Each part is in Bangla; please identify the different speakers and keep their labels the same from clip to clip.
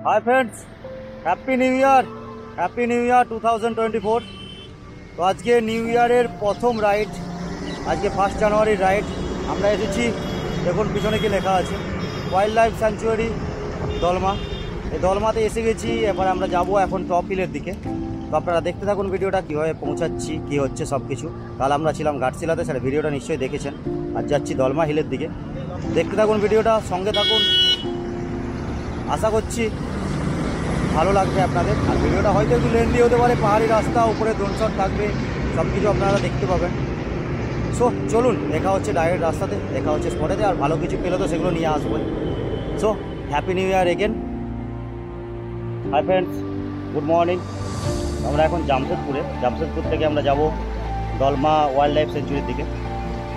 Speaker 1: Hi friends, happy new year 2024। तो आज के নিউ ইয়ারের প্রথম রাইড, আজকে 1 জানুয়ারি রাইড। আমরা এসেছি, দেখুন পিছনে কি লেখা আছে, ওয়াইল্ড লাইফ স্যাংচুয়ারি দলমা। এই দলমাতে এসে গেছি। এবার আমরা যাব এখন টপ হিলের দিকে। তো আপনারা দেখতে থাকুন ভিডিওটা, কীভাবে পৌঁছাচ্ছি, কী হচ্ছে সব কিছু। কাল আমরা ছিলাম ঘাটশিলাতে, সেটা ভিডিওটা নিশ্চয়ই দেখেছেন। আর যাচ্ছি দলমা হিলের দিকে। দেখতে থাকুন ভিডিওটা, সঙ্গে থাকুন। আশা করছি ভালো লাগবে আপনাদের। আর ভিডিওটা হয়তো একটু লেন্দি হতে পারে, পাহাড়ি রাস্তা, উপরে ড্রোন থাকবে, সব কিছু আপনারা দেখতে পাবেন। সো চলুন, দেখা হচ্ছে ডাইরেক্ট রাস্তাতে, দেখা হচ্ছে স্পটেতে। আর ভালো কিছু পেলে তো সেগুলো নিয়ে আসবো। So happy new year again. Hi friends, good morning. আমরা এখন জামশেদপুর থেকে আমরা যাব দলমা ওয়াইল্ড লাইফ সেঞ্চুরির দিকে।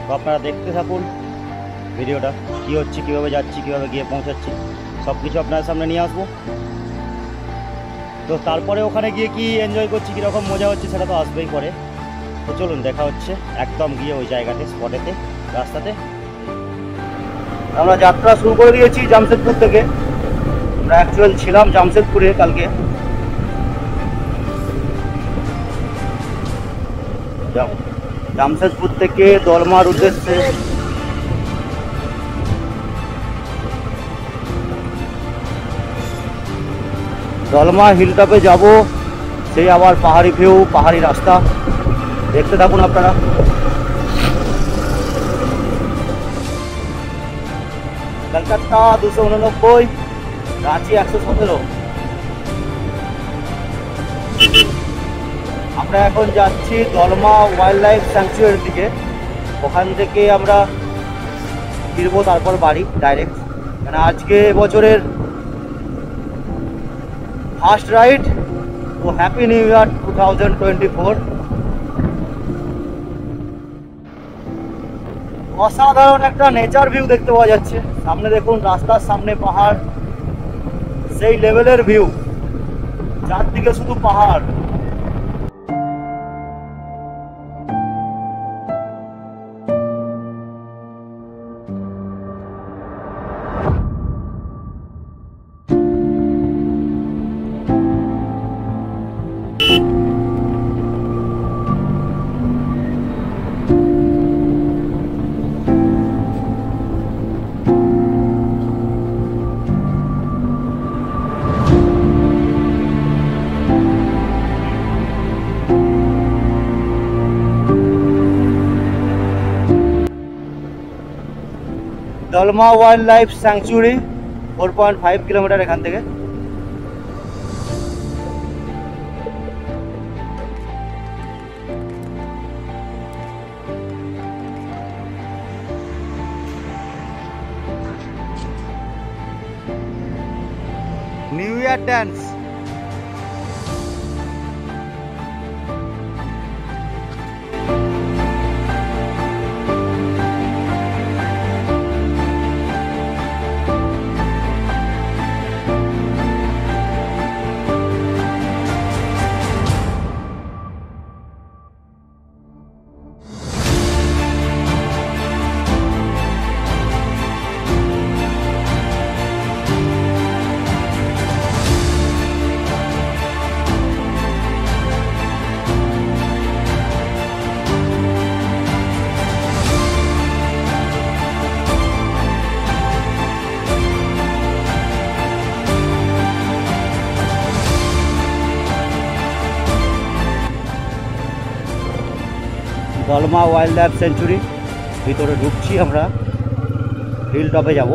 Speaker 1: তো আপনারা দেখতে থাকুন ভিডিওটা, কী হচ্ছে, কীভাবে যাচ্ছি, কীভাবে গিয়ে পৌঁছাচ্ছি, সব কিছু আপনার সামনে নিয়ে আসবো। তো তারপরে ওখানে গিয়ে কি এনজয় করছি, কীরকম মজা হচ্ছে, সেটা তো আসবেই পরে। তো চলুন, দেখা হচ্ছে একদম গিয়ে ওই জায়গাতে, স্পটেতে, রাস্তাতে। আমরা যাত্রা শুরু করে দিয়েছি জামশেদপুর থেকে। আমরা অ্যাকচুয়াল ছিলাম জামশেদপুরে কালকে। জামশেদপুর থেকে দলমার উদ্দেশ্যে দলমা হিলটপে যাব। সেই আবার পাহাড়ি ভিউ, পাহাড়ি রাস্তা, দেখতে থাকুন আপনারা। কলকাতা 289, রাঁচি 117। আমরা এখন যাচ্ছি দলমা ওয়াইল্ড লাইফ স্যাংচুয়ারির দিকে। ওখান থেকে আমরা ফিরবো, তারপর বাড়ি ডাইরেক্ট। মানে আজকে বছরের ফার্স্ট রাইড। তো হ্যাপি নিউ ইয়ার 2024। অসাধারণ একটা নেচার ভিউ দেখতে পাওয়া যাচ্ছে। সামনে দেখুন, রাস্তার সামনে পাহাড়, সেই লেভেলের ভিউ, চারদিকে শুধু পাহাড়। Dalma wild life sanctuary 4.5 kilometre এখান থেকে। New year dance. Dalma wild life sanctuary ভিতরে ঢুকছি। আমরা হিল টপে যাব।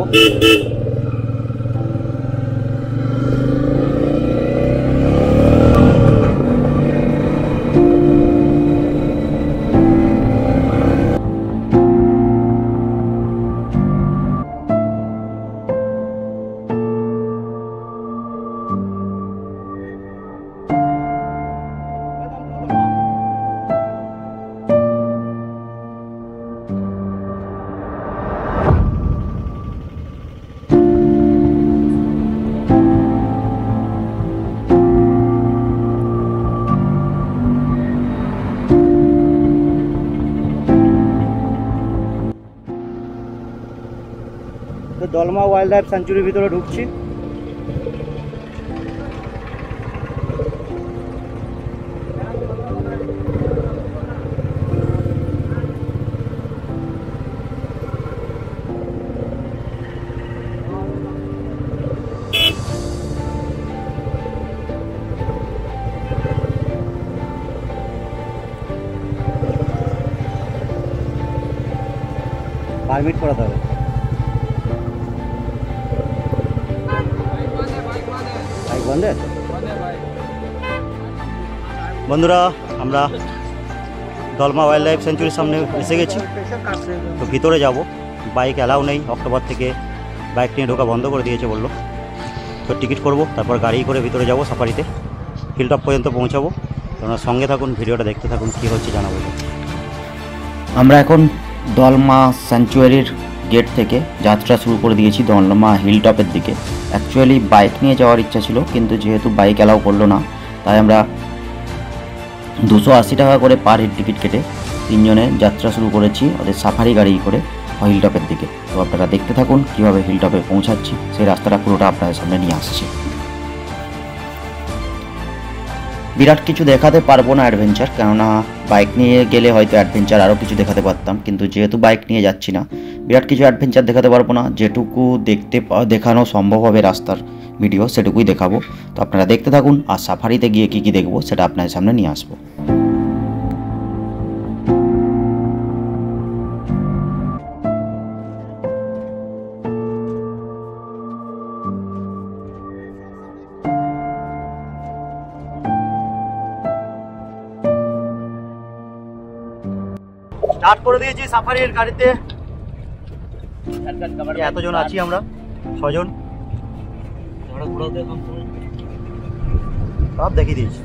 Speaker 1: তো দলমা ওয়াইল্ড লাইফ স্যাঞ্চুরির ভিতরে ঢুকছি। পারমিট করাতে হবে। বন্ধুরা আমরা দলমা ওয়াইল্ড লাইফ সেঞ্চুরির সামনে এসে গেছি। তো ভিতরে যাব, বাইক অ্যালাউ নেই, অক্টোবর থেকে বাইক নিয়ে ঢোকা বন্ধ করে দিয়েছে বললো। তো টিকিট করব, তারপর গাড়ি করে ভিতরে যাব সাফারিতে, হিলটপ পর্যন্ত পৌঁছাবো। তোমরা সঙ্গে থাকুন, ভিডিওটা দেখতে থাকুন, কী হচ্ছে জানাবো।
Speaker 2: আমরা এখন দলমা স্যাঞ্চুয়ারির গেট থেকে যাত্রা শুরু করে দিয়েছি দলমা হিলটপের দিকে। অ্যাকচুয়ালি বাইক নিয়ে যাওয়ার ইচ্ছা ছিল, কিন্তু যেহেতু বাইক অ্যালাউ করলো না, তাই আমরা 280 টাকা করে পার হেড টিকিট কেটে তিনজনে যাত্রা শুরু করেছি ওদের সাফারি গাড়ি করে হিলটপের দিকে। তো আপনারা দেখতে থাকুন কীভাবে হিলটপে পৌঁছাচ্ছি, সেই রাস্তাটা পুরোটা আপনাদের সামনে নিয়ে আসছি। বিরাট কিছু দেখাতে পারবো না অ্যাডভেঞ্চার, কেননা বাইক নিয়ে গেলে হয়তো অ্যাডভেঞ্চার আরও কিছু দেখাতে পারতাম, কিন্তু যেহেতু বাইক নিয়ে যাচ্ছি না, বিরাট কিছু অ্যাডভেঞ্চার দেখাতে পারবো না। যেটুকু দেখানো সম্ভব হবে রাস্তার ভিডিও সেটুকুই দেখাবো। তো আপনারা দেখতে থাকুন, আর সাফারিতে গিয়ে কী কী দেখবো সেটা আপনাদের সামনে নিয়ে আসবো।
Speaker 1: স্টার্ট করে দিয়েছি সাফারির গাড়িতে। এতজন আছি আমরা, 6 জন। সব দেখিয়ে দিয়েছি।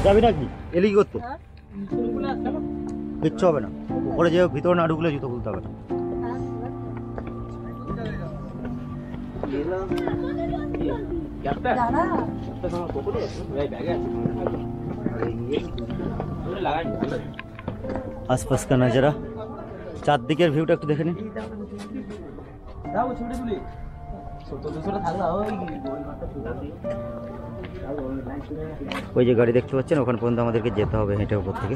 Speaker 1: যাবি নাকি? এলি কি করতে? কিচ্ছু হবে না, উপরে যে ভিতরে না ঢুকলে জুতো খুলতে হবে না। आसपास का नजारा, চারদিকের ভিউটা একটু দেখে নিন। ওই যে গাড়ি দেখতে পাচ্ছেন, ওখানে পর্যন্ত আমাদেরকে যেতে হবে হেঁটে উপর থেকে।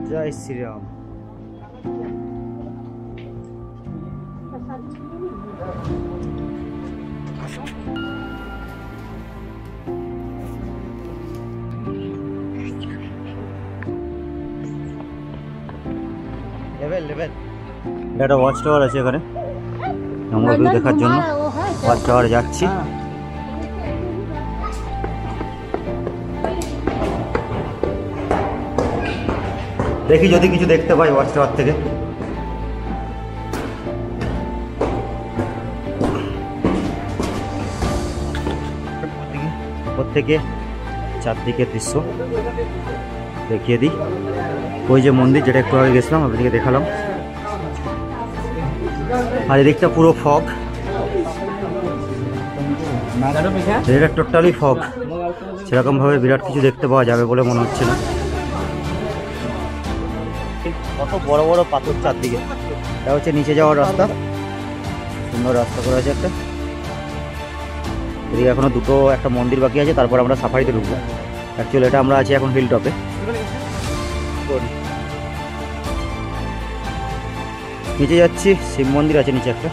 Speaker 1: জয় শ্রীরাম। একটা ওয়াচ টাওয়ার আছে এখানে, আমরা ভিউ দেখার জন্য ওয়াচ টাওয়ারে যাচ্ছি। দেখি যদি কিছু দেখতে পাই ওয়াচ টাওয়ার থেকে। থেকে চারদিকের দৃশ্য দেখিয়ে দিই। ওই যে মন্দির যেটা একটু আগে গেছিলাম আপনাদেরকে দেখালাম, আর এদিকটা পুরো ফগ, এটা টোটালি ফগ, সেরকমভাবে বিরাট কিছু দেখতে পাওয়া যাবে বলে মনে হচ্ছে না। কত বড় বড় পাথর চারদিকে, এটা হচ্ছে নিচে যাওয়ার রাস্তা, সুন্দর রাস্তা করা আছে একটা। এদিকে এখনো দুটো একটা মন্দির বাকি আছে, তারপর আমরা সাফারিতে ঢুকবো। অ্যাকচুয়ালি এটা আমরা আছি এখন হিল টপে। নিচে যাচ্ছি, শিব মন্দির আছে নিচে একটা,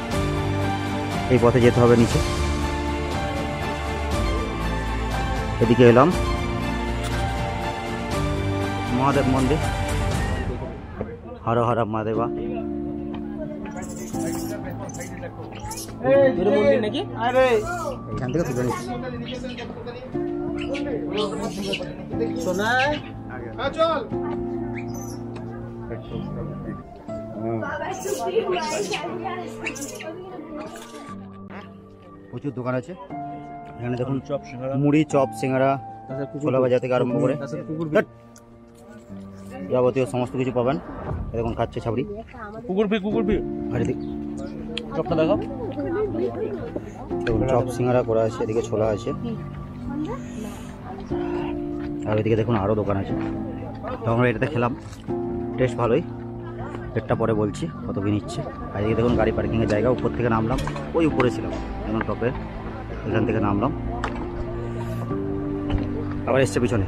Speaker 1: এই পথে যেতে হবে নিচে। এদিকে এলাম মহাদেব মন্দির, হর হর মহাদেবা। এখান থেকে তুলে নিচ্ছি। প্রচুর দোকান আছে এখানে, দেখুন মুড়ি, চপ, সিঙ্গারা, ছোলা ভাজা থেকে আরম্ভ করে যাবতীয় সমস্ত কিছু পাবেন। দেখুন খাচ্ছে ছাবড়ি, চপটা দেখো, দেখুন চপ সিঙ্গারা করা আছে, এদিকে ছোলা আছে, আর এদিকে দেখুন আরও দোকান আছে। তো আমরা এটাতে খেলাম, টেস্ট ভালোই, রেটটা পরে বলছি কত কি নিচ্ছে। আর এদিকে দেখুন গাড়ি পার্কিংয়ের জায়গা, উপর থেকে নামলাম, ওই উপরে ছিলাম এখন টপে, এখান থেকে নামলাম, আবার এসছে পিছনে।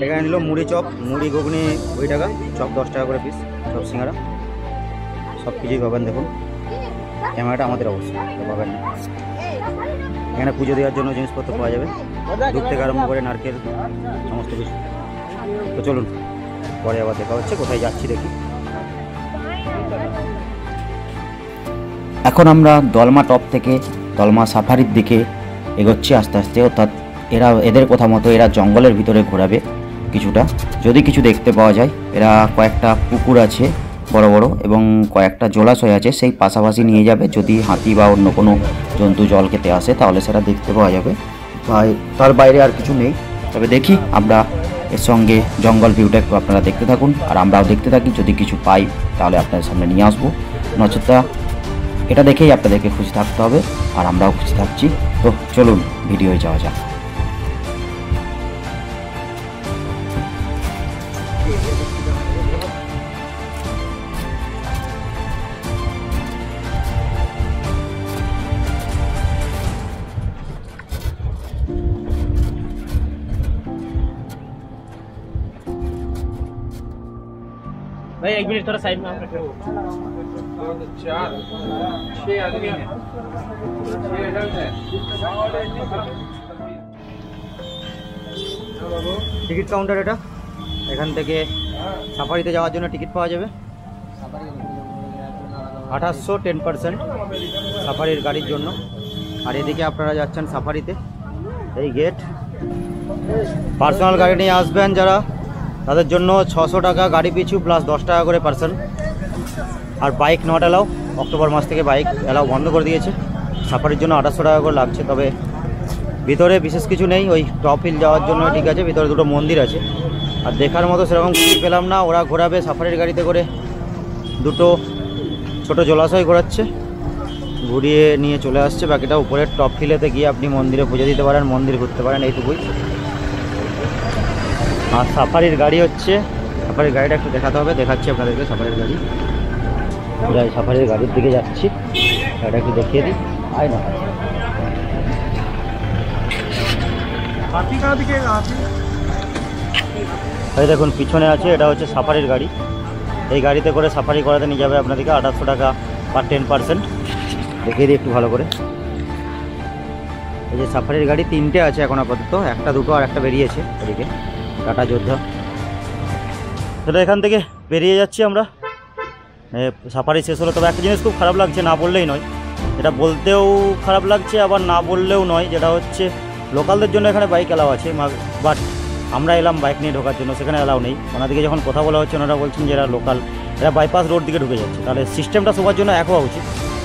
Speaker 1: এখানে নিল মুড়ি চপ, মুড়ি ঘুগনি 20 টাকা, চপ 10 টাকা করে পিস, চপ সিঙ্গারা সব কিছুই পাবেন। দেখুন ক্যামেরাটা আমাদের অবশ্যই পাবেন না। এখানে পুজো দেওয়ার জন্য জিনিসপত্র পাওয়া যাবে, দুধ থেকে আরম্ভ করে নারকেল সমস্ত কিছু। তো চলুন পরে আবার দেখা হচ্ছে, কোথায় যাচ্ছি দেখি।
Speaker 2: এখন আমরা দলমা টপ থেকে দলমা সাফারির দিকে এগোচ্ছি আস্তে আস্তে, অর্থাৎ এদের কথা মতো এরা জঙ্গলের ভিতরে ঘোরাবে কিছুটা, যদি কিছু দেখতে পাওয়া যায়। এরা কয়েকটা পুকুর আছে বড় বড় এবং কয়েকটা জলাশয় আছে, সেই পাশাপাশি নিয়ে যাবে। যদি হাতি বা অন্য কোনো জন্তু জল খেতে আসে তাহলে সেটা দেখতে পাওয়া যাবে, তার বাইরে আর কিছু নেই। তবে দেখি আমরা এর সঙ্গে জঙ্গল ভিউটা একটু আপনারা দেখতে থাকুন, আর আমরাও দেখতে থাকি, যদি কিছু পাই তাহলে আপনাদের সামনে নিয়ে আসবো, নচেতা এটা দেখেই আপনাদেরকে খুশি থাকতে হবে আর আমরাও খুশি থাকছি। তো চলুন ভিডিওয়ে যাওয়া যাক।
Speaker 3: भाई एक मिनट थोड़ा साइड में आप रखो। 6 आदमी हैं, 6 एडल्ट हैं।
Speaker 1: টিকিট কাউন্টার এটা, এখান থেকে সাফারিতে যাওয়ার জন্য টিকিট পাওয়া যাবে 2800, 10% সাফারির গাড়ির জন্য। আর এদিকে আপনারা যাচ্ছেন সাফারিতে, এই গেট। পার্সোনাল গাড়ি নিয়ে আসবেন যারা, তাদের জন্য 600 টাকা গাড়ি পিছু প্লাস 10 টাকা করে পার্সন। আর বাইক নট অ্যালাউ, অক্টোবর মাস থেকে বাইক অ্যালাউ বন্ধ করে দিয়েছে। সাফারির জন্য 2800 টাকা করে লাগছে। তবে ভিতরে বিশেষ কিছু নেই, ওই টপ হিল যাওয়ার জন্য ঠিক আছে, ভিতরে দুটো মন্দির আছে। আর দেখার মতো সেরকম কিছু পেলাম না। ওরা ঘোরাবে সাফারির গাড়িতে করে, দুটো ছোট জলাশয় ঘোরাচ্ছে, ঘুরিয়ে নিয়ে চলে আসছে। বাকিটা উপরের টপ হিলেতে গিয়ে আপনি মন্দিরে পুজো দিতে পারেন, মন্দির ঘুরতে পারেন, এইটুকুই। আর সাফারির গাড়ি হচ্ছে, সাফারির গাড়িটা একটু দেখাতে হবে, দেখাচ্ছি আপনাদেরকে সাফারির গাড়ি। যাই সাফারির গাড়ির দিকে যাচ্ছি, গাড়িটা একটু দেখিয়ে দিই। আয় না, এই দেখুন পিছনে আছে, এটা হচ্ছে সাফারির গাড়ি। এই গাড়িতে করে সাফারি করাতে নিয়ে যাবে আপনাদেরকে 2800 টাকা পার 10%। দেখিয়ে দিই একটু ভালো করে। এই যে সাফারির গাড়ি 3টে আছে এখন আপাতত, একটা দুটো আর একটা বেরিয়েছে এদিকে, টাটা যোদ্ধা। সেটা এখান থেকে বেরিয়ে যাচ্ছি আমরা, সাফারি শেষ হলো। তবে একটা জিনিস খুব খারাপ লাগছে, না বললেই নয়, এটা বলতেও খারাপ লাগছে আবার না বললেও নয়, যেটা হচ্ছে লোকালদের জন্য এখানে বাইক অ্যালাউ আছে, বাট আমরা এলাম বাইক নিয়ে ঢোকার জন্য, সেখানে অ্যালাউ নেই। ওনাদিকে যখন কথা বলা হচ্ছে ওনারা বলছেন যে এরা লোকাল, এরা বাইপাস রোড দিকে ঢুকে যাচ্ছে। তাহলে সিস্টেমটা সবার জন্য এক হওয়া উচিত।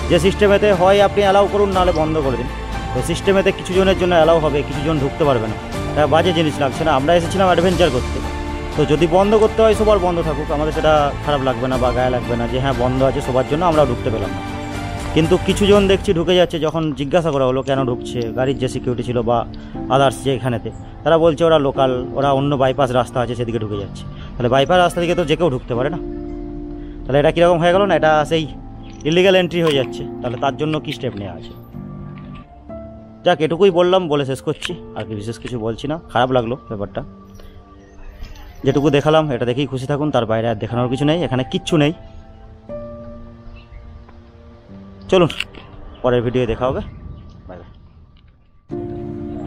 Speaker 1: যে সিস্টেমেতে হয় আপনি অ্যালাউ করুন, নাহলে বন্ধ করে দিন। তো সিস্টেমেতে কিছু জনের জন্য অ্যালাউ হবে, কিছু জন ঢুকতে পারবে না। এটা বাজে জিনিস লাগছে না? আমরা এসেছিলাম অ্যাডভেঞ্চার করতে, তো যদি বন্ধ করতে হয় সবার বন্ধ থাকুক, আমাদের সেটা খারাপ লাগবে না বা গায়ে লাগবে না যে হ্যাঁ বন্ধ আছে সবার জন্য, আমরাও ঢুকতে পেলাম না। কিন্তু কিছু জন দেখছি ঢুকে যাচ্ছে। যখন জিজ্ঞাসা করা হলো কেন ঢুকছে, গাড়ির যে সিকিউরিটি ছিল বা আদার্স যে এখানেতে, তারা বলছে ওরা লোকাল, ওরা অন্য বাইপাস রাস্তা আছে সেদিকে ঢুকে যাচ্ছে। তাহলে বাইপাস রাস্তা দিকে তো যে কেউ ঢুকতে পারে না। তাহলে এটা কীরকম হয়ে গেল না? এটা সেই ইলিগাল এন্ট্রি হয়ে যাচ্ছে। তাহলে তার জন্য কী স্টেপ নেওয়া আছে? যাক, এটুকুই বললাম, বলে শেষ করছি। আর কি বিশেষ কিছু বলছি না। খারাপ লাগলো ব্যাপারটা, যেটুকু দেখালাম এটা দেখেই খুশি থাকুন, তার বাইরে আর দেখানোর কিছু নেই, এখানে কিচ্ছু নেই। চলুন পরের ভিডিও দেখা হবে, বাই বাই।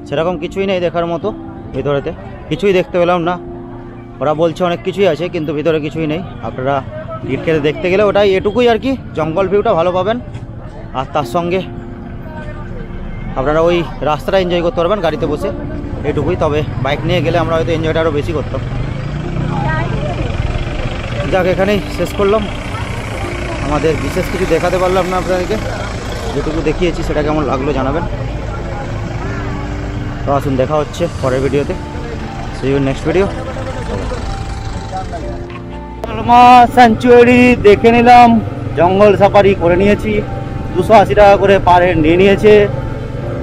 Speaker 1: সেরকম কিছুই নেই দেখার মতো, ভিতরেতে কিছুই দেখতে পেলাম না। ওরা বলছে অনেক কিছুই আছে, কিন্তু ভিতরে কিছুই নেই। আপনারা টিকিট কেটে দেখতে গেলে ওটাই এটুকুই আর কি, জঙ্গল ভিউটা ভালো পাবেন, আর তার সঙ্গে আপনারা ওই রাস্তাটা এনজয় করতে পারবেন গাড়িতে বসে, এটুকুই। তবে বাইক নিয়ে গেলে আমরা হয়তো এনজয়টা আরও বেশি করতাম। যাক, এখানেই শেষ করলাম। আমাদের বিশেষ কিছু দেখাতে পারলাম না আপনাদেরকে, যেটুকু দেখিয়েছি সেটা কেমন লাগলো জানাবেন। তো আসুন, দেখা হচ্ছে পরের ভিডিওতে। See you next video. Dalma sanctuary দেখে নিলাম, জঙ্গল সাফারি করে নিয়েছি, 280 টাকা করে পার হেড নিয়ে নিয়েছে।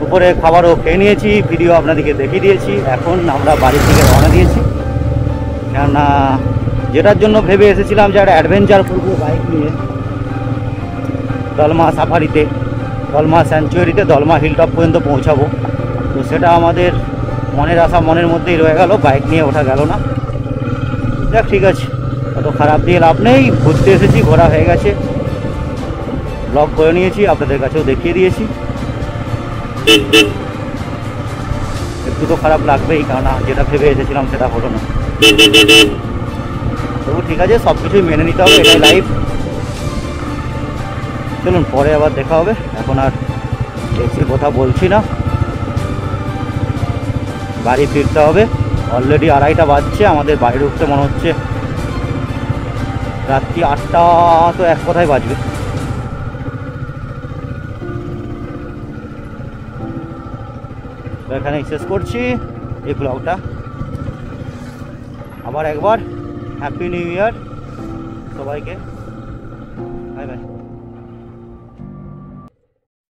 Speaker 1: উপরে খাবারও খেয়ে নিয়েছি, ভিডিও আপনাদেরকে দেখিয়ে দিয়েছি। এখন আমরা বাড়ির থেকে রওনা দিয়েছি, কেননা যেটার জন্য ভেবে এসেছিলাম যে একটা অ্যাডভেঞ্চার করবো বাইক নিয়ে দলমা সাফারিতে, দলমা স্যাংচুয়ারিতে, দলমা হিলটপ পর্যন্ত পৌঁছাবো। তো সেটা আমাদের মনের আশা মনের মধ্যেই রয়ে গেল, বাইক নিয়ে ওঠা গেল না। যাক, ঠিক আছে, অত খারাপ দিয়ে লাভ নেই। ঘুরতে এসেছি, ঘোরা হয়ে গেছে, ব্লগ করে নিয়েছি, আপনাদের কাছেও দেখিয়ে দিয়েছি। একটু তো খারাপ লাগবেই, কেননা যেটা ভেবে এসেছিলাম সেটা হলো না। তবু ঠিক আছে, সব কিছুই মেনে নিতে হবে, এটাই লাইফ। চলুন পরে আবার দেখা হবে। এখন আর বেশি কথা বলছি না, বাড়ি ফিরতে হবে। অলরেডি 2:30 বাজছে, আমাদের বাড়ি ঢুকতে মনে হচ্ছে রাত্রি 8টা তো এক কথায় বাজবে। এখানেই শেষ করছি এই ব্লগটা। আবার একবার হ্যাপি নিউ ইয়ার সবাইকে, বাই বাই।